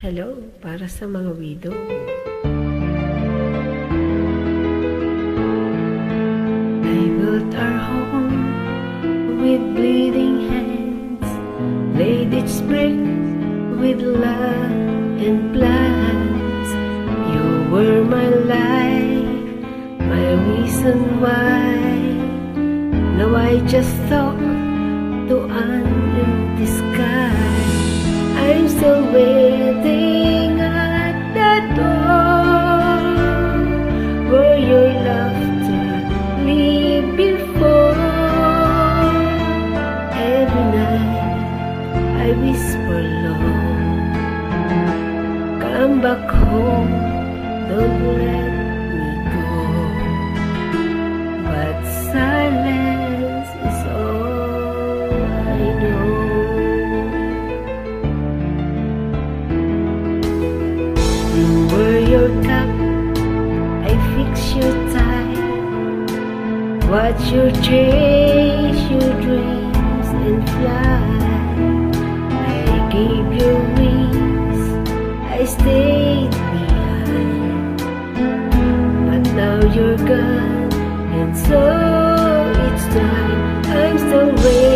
Hello, para sa mga widow. I built our home with bleeding hands, laid each brick with love and plans. You were my life, my reason why. Now I just talk to an empty sky. I'm still waiting at the door where your laughter lived before. Every night I whisper low, come back home, don't let me go. But silence is all I know. You were your cup, I fix your tie, watch you chase your dreams and fly. I gave you wings, I stayed behind, but now you're gone, and so it's time. I'm still waiting